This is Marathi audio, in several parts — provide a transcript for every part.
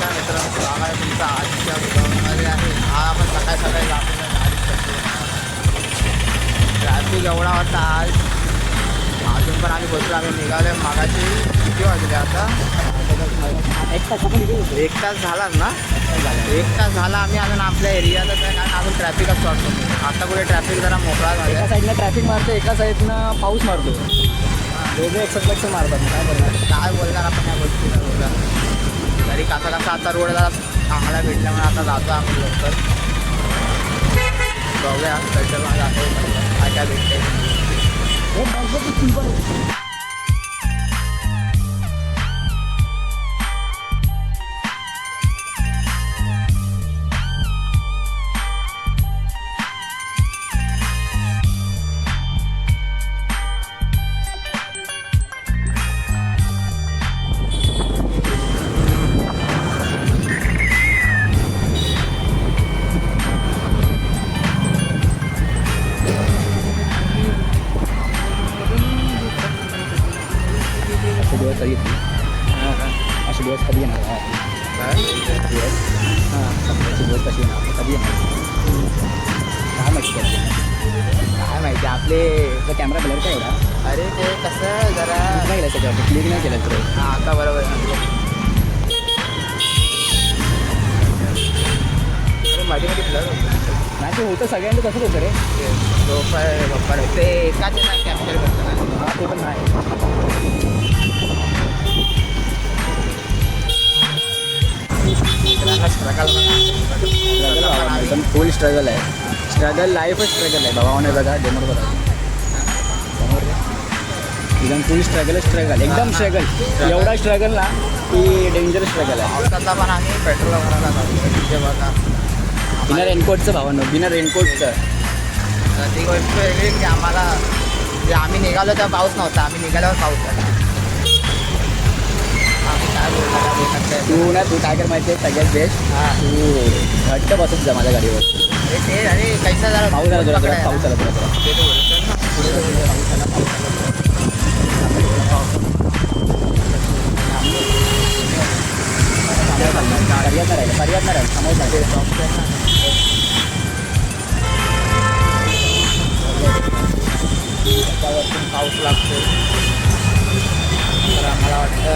नमस्कार मित्रांनो, स्वागत आहे तुमचं आजच्या व्हिडिओमध्ये. आहे आज आपण सकाळी सकाळी आपल्याला गाडी करतो. ट्रॅफिक एवढा होता आज, अजून पण आम्ही बसलो. आम्ही निघालो मागाची. किती वाजले आता? एक तास झाला ना. एक तास झाला आम्ही अजून आपल्या एरियातच आहे, कारण अजून ट्रॅफिकच वाटतो. आता कुठे ट्रॅफिक जरा मोकळा झाला. एका साईडनं ट्रॅफिक मारतो, एका साईडनं पाऊस मारतो. दोघे एक्सप्लेक्स मारतात. काय करणार? काय बोलणार आपण या गोष्टीला रोडला. तरी कसा कसा आता रोड जरा चांगला भेटल्यामुळे आता जातो आम्ही लवकर. बघूया पेट्रोल जातो काय काय भेटते. दिवस कधी येतील? असे दिवस कधी येणार? दिवस सगळ्याचे दिवस कशी येणार? कधी येणार? काय माहिती काय माहिती आपले. आपला कॅमेरा ब्लर काय एवढा? अरे ते कसं जरा नाही गेलं त्याच्यावर क्लिक नाही केलं तर. हां आता बरोबर आहे. अरे मध्ये मध्ये ब्लर होतं. नाही ते होतं सगळ्यांचं तसंच होतं रे. बप्पा ते एकाच कॅप्चर करतं ना. हां ते पण आहे. एकदम फुल स्ट्रगल आहे. स्ट्रगल लाईफच स्ट्रगल आहे बाबा. ऑन बघा डेमोर बघा समोर एकदम फुल स्ट्रगल एकदम स्ट्रगल. एवढा स्ट्रगल ना की डेंजर स्ट्रगल आहे. पावसाचा पण आम्ही पेट्रोल भरायला जातो तिथे बघा. बिना रेनकोटचं भावानं, बिना रेनकोटचं. ती गोष्ट वेगळी की आम्हाला जे आम्ही निघालो तेव्हा पाऊस नव्हता. आम्ही निघाल्यावर पाऊस झाला. आम्ही काय बोलणार तू ना तू काय कर माहिती आहे सगळ्यात बेस्ट. हां तू घट्ट बसत जा माझ्या गाडीवर. ते अरे कैसा जरा पाऊस आला तुला पाऊस आला तुला. ते तर बोलतो ना. पर्यात नाही राहील समज. त्याच्यावरतून पाऊस लागतो तर आम्हाला वाटतं.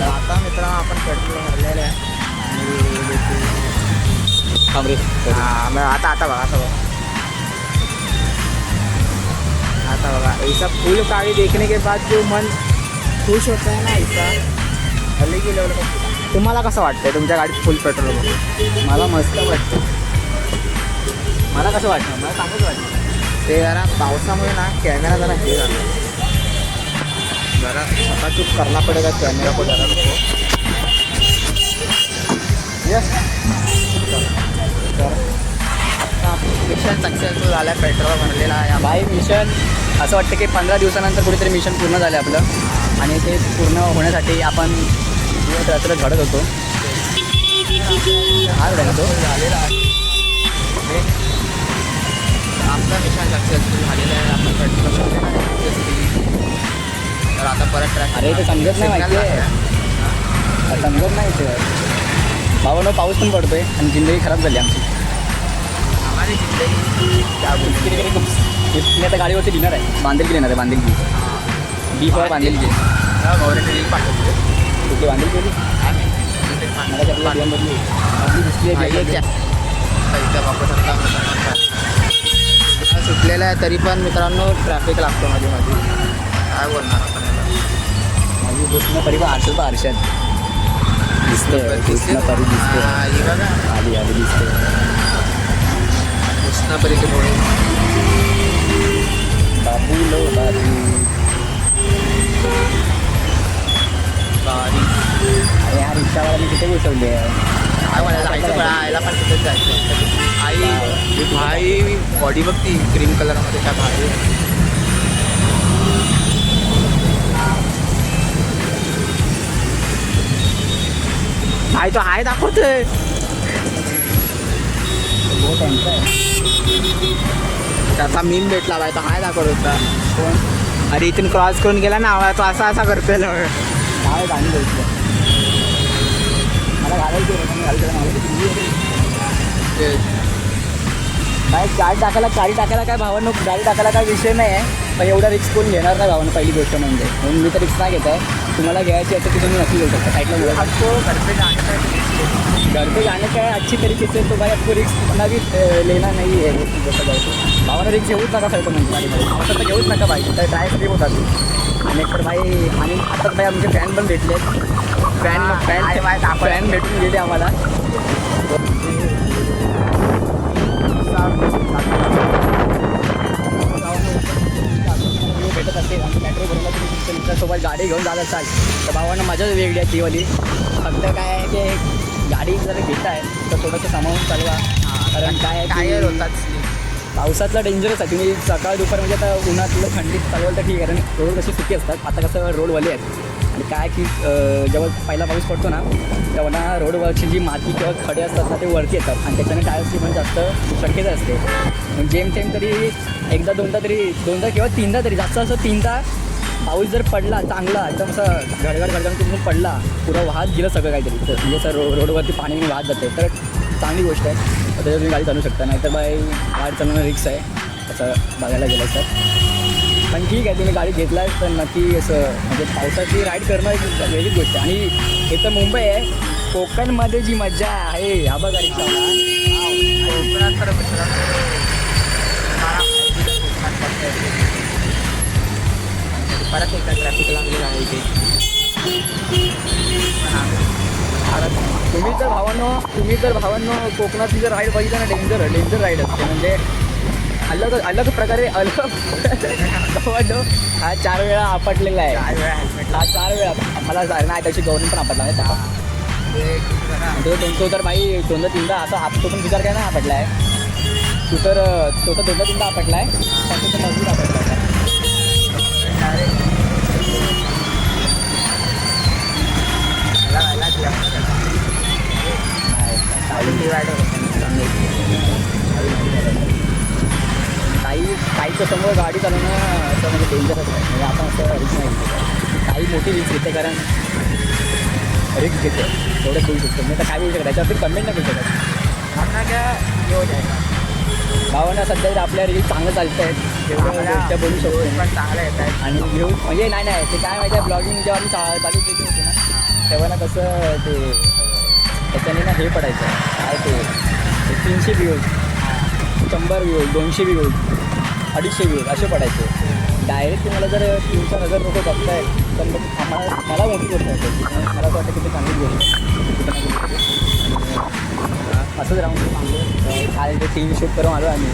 आता मित्रांनो आपण पेट्रोल भरलेलं आहे थांब रे. आणि आता बघा आता बघा ऐसा फूल गाड़ी देखने के बाद जो मन खुश होता है ना, ऐसा हल्ली की लेवल. तुम्हाला कसं वाटतंय तुमच्या गाडीत फुल पेट्रोल बघून? मला मस्त वाटतं. मला कसं वाटतं? मला चांगलंच वाटतं. ते जरा पावसामुळे ना कॅमेरा जरा हे झाला. जरा स्वतःचूक करना पडेगा कॅमेरा को जरा. तर आता मिशन सक्सेसफुल झालं आहे. पेट्रोल भरलेला आहे. बाय मिशन असं वाटतं की 15 दिवसानंतर कुठेतरी मिशन पूर्ण झालं आपलं. आणि ते पूर्ण होण्यासाठी आपण दिवस रात्र घडत होतो. हा ना तो झालेला आहे. आमचं मिशन सक्सेसफुल झालेलं आहे. आपण पेट्रोल भरलेलं आहे. तर आता परत ट्रॅक. अरे ते समजत नाही माहिती आहे. समजत नाही ते भावानं. पाऊस पण पडतोय आणि जिंदगी खराब झाली आमची. हमारी जिंदगी क्या बोलते. मी आता गाडीवरती डिनर आहे. बांधिलकी येणार आहे. बांधिलकी डीप आहे. बांधिलकी गौरीने रील पाठवली. कुठे बांधिलकी होती? मला त्यातला बियांमधली आपली दिसली आहे. इथं बघू शकता सुटलेलं आहे. तरी पण मित्रांनो ट्रॅफिक लागतो मध्ये मध्ये. काय बोलणार आपण याला. माझी कृष्ण तरी पण आरशात दिसते. कृष्ण तरी दिसते. ही बघा आली दिसते. कृष्णापरीचे डोळे. बाबू लो बाबू. अरे हा रिक्षावाला कुठे घुसवले आहे? काय म्हणायचं आईचं पण आईला पण तिथेच जायचं. आई बॉडी बघती क्रीम कलरमध्ये काय भारी. आई तो हाय दाखवतोय. त्याचा मीम भेटला बाय तो हाय दाखवत होता. कोण? अरे इथून क्रॉस करून गेला ना तो असा असा करतोय. काय गाणी घ्यायची मला घालायची काय गाडी टाकायला काय भावानं गाडी टाकायला काय विषय नाही आहे. पण एवढा रिस्क कोण घेणार नाही भावानं पहिली गोष्ट म्हणजे. म्हणून मी तर रिस्क नाही घेत आहे. तुम्हाला घ्यायची असेल की तुम्ही नक्की घेऊ शकता. साईडला मुलं आपको घर पे जाने का है अच्छी तरीके से. तो भाई आपको रिस्क इतना भी लेना नहीं है. जसं जायचं भावानं रिस्क घेऊच नका खरं म्हणजे गाडीमध्ये. असं तर घेऊच नका पाहिजे तर टायर स्लिप होतात. आणि तर भाई आणि आताच भाई आमचे फॅन पण भेटले. फॅन भेटून गेले आम्हाला. भेटत असते मेट्रो भरला तुम्ही तुमच्यासोबत गाडी घेऊन जात असाल तर भावानं मजाच वेगळी आहे ती वाली. फक्त काय आहे की गाडी जर घेत आहे तर थोडंसं सामावून चालवा. कारण काय आहे टायर होतात. पावसातला डेंजरस आहे. तुम्ही सकाळ दुपार म्हणजे आता उन्हातलं थंडीत चालवलं तर ठीक आहे. कारण रोड कशी सुकी असतात. आता कसं रोडवाले आहेत. आणि काय की जेव्हा पहिला पाऊस पडतो ना तेव्हा ना रोडवरची जी माती किंवा खडे असतात ना ते वरती येतात आणि त्याच्याने टायर्सची पण जास्त शक्यता असते. मग जेम तरी दोनदा किंवा तीनदा तरी जास्त असं तीनदा पाऊस जर पडला चांगला एकदम असं गडगड तुम्ही पडला पुरा वाहत गेलं सगळं काहीतरी तर म्हणजे असं रोडवरती पाणी वाहत जाते तर चांगली गोष्ट आहे. त्याच्यावर तुम्ही गाडी चालू शकता. नाही तर बाय गाडी चालवणं रिक्स आहे असं बघायला गेलं तर. पण ठीक आहे तुम्ही गाडी घेतलाय तर नक्की असं म्हणजे पावसाची राईड करणं एक वेगळीच गोष्ट आहे. आणि हे तर मुंबई आहे. कोकणमध्ये जी मजा आहे हा बघा रिक्षाला. कोकणात तर परत एकदा ट्रॅफिक लागलेलं आहे इथे. तुम्ही जर भावांनो कोकणातली जर राईड बघितलं ना डेंजर राईड असते. म्हणजे अलग प्रकारे भावांनो हा 4 वेळा आपटलेला आहे. 4 वेळा मला नाही त्याची गव्हर्नमेंट पण आपटला आहे. तो तर भाई 2-3दा आता तो पण विचार काय ना आपटला आहे. तो तर 2-3दा आपटला आहे. त्याचं तर मजबूत आपटला आहे. काहीच्या समोर गाडी चालवणं असं म्हणजे डेंजरस आहे. म्हणजे आपण असं रिस्क नाही घेतो. काही मोठी रिस्क घेते कारण रिस्क घेते एवढंच बोलू शकतो. मी तर काय बोलू शकतो त्याच्यावरती कमेंट नाही करू शकत. आपला काय येऊ जायगा भावांना सध्या तर आपल्या रील चांगलं चालत आहेत तेवढ्या बोलू शकतो. पण चांगलं येत आहे. आणि व्ह्यू म्हणजे नाही ते काय माहिती आहे ब्लॉगिंग जेव्हा आम्ही चालू केली होती ना तेव्हा ना कसं ते त्याच्याने ना हे पडायचं काय ते 300 व्ह्यूज 100 व्ह्यूज 200 व्ह्यूज 250 व्ह्यूज असे पडायचे. डायरेक्ट तुम्हाला जर 3-4 लोक बघताय तर मग मला मोठी गोष्ट आहे. मला असं वाटतं की ते चांगली गोष्ट असंच राहून सांगतो. काल ते सीन शूट करून आलो आम्ही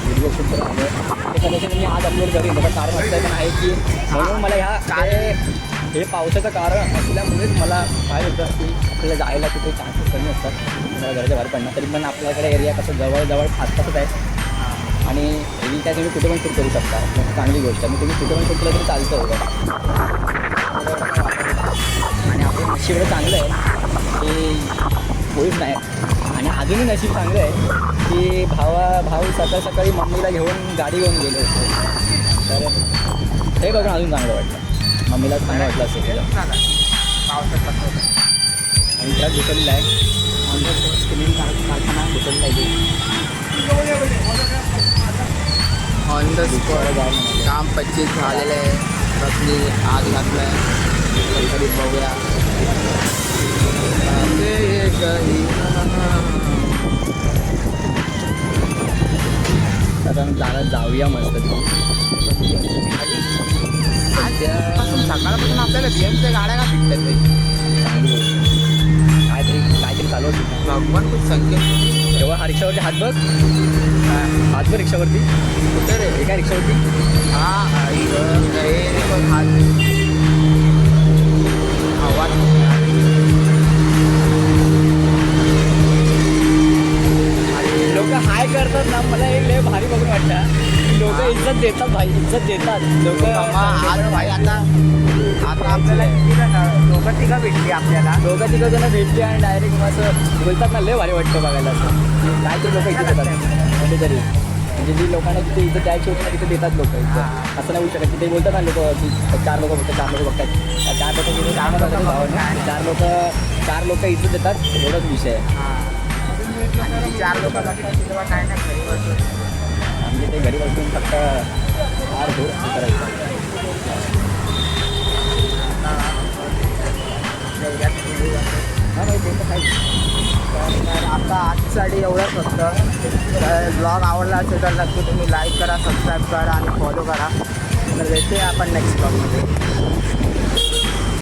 व्हिडिओ शूट करून आलो. ते कदाचित मी आज अपलोड करेन. त्याचं कारण असं पण आहे की म्हणून मला हे पावसाचं कारण असल्यामुळेच मला काय होतं की आपल्याला जायला तिथे चान्सेस कमी असतात. मला घराच्या बाहेर पडणार तरी पण आपल्याकडे एरिया कसं जवळ आसपासच आहे. आणि एरिया काय तुम्ही कुठे पण शूट करू शकता. चांगली गोष्ट आहे. तुम्ही कुठे पण शूट केलं तरी चालतं होतं. आणि आपलं नशीब एवढं चांगलं आहे की होईच नाही. आणि अजूनही नशीब चांगलं आहे की भाऊ सकाळी मम्मीला घेऊन गाडी घेऊन गेले होते. तर हे बघून अजून चांगलं वाटलं. मम्मीला चांगलं वाटलं असेल त्याला. आणि ट्रक घुसवलेला आहे. स्क्रीन कारखाना घुसवलेला आहे. ऑन द स्पॉट काम 25 झालेलं आहे. ट्रकनी आग घातलं आहे. तरी बघूया आता जाऊया मस्त. सकाळपासून आपल्याला बीएमच्या गाड्या का भेटतात काहीतरी चालू होती. भगवान खूप संकेत तेव्हा हा रिक्षावरती हात बघ रिक्षावरती कुठे रे एका रिक्षावरती आवाज लोक हाय करतात ना मला एक लय भारी बघून वाटतं. लोक इज्जत देतात भाई इज्जत देतात लोक. आज भाई आता आपल्याला दोघं तिघं भेटली आपल्याला. दोघं तिघं जण भेटली आणि डायरेक्ट असं बोलतात ना लय भारी वाटतं बघायला. असं काहीतरी लोक इज्जत देतात कुठेतरी म्हणजे जी लोकांना जिथे इथं द्यायची होती ना तिथे देतात लोक हां. असं नाही होऊ शकत की ते बोलतात ना लोक की 4 लोक बघतात 4 लोक बघतात त्या 4 लोक तिथे काम करतात भावाने 4 लोक इथं देतात एवढाच विषय आहे. हां. आणि ती 4 लोक बघतात तेव्हा काय नाही घरी बसून. म्हणजे ते घरी बसून फक्त फार दूर करायचं. हां नाही ते तर काहीच. तर आता आजसाठी एवढंच फक्त. तर ब्लॉग आवडला असेल तर नक्की तुम्ही लाईक करा, सबस्क्राईब करा आणि फॉलो करा. तर भेटूया आपण नेक्स्ट ब्लॉगमध्ये.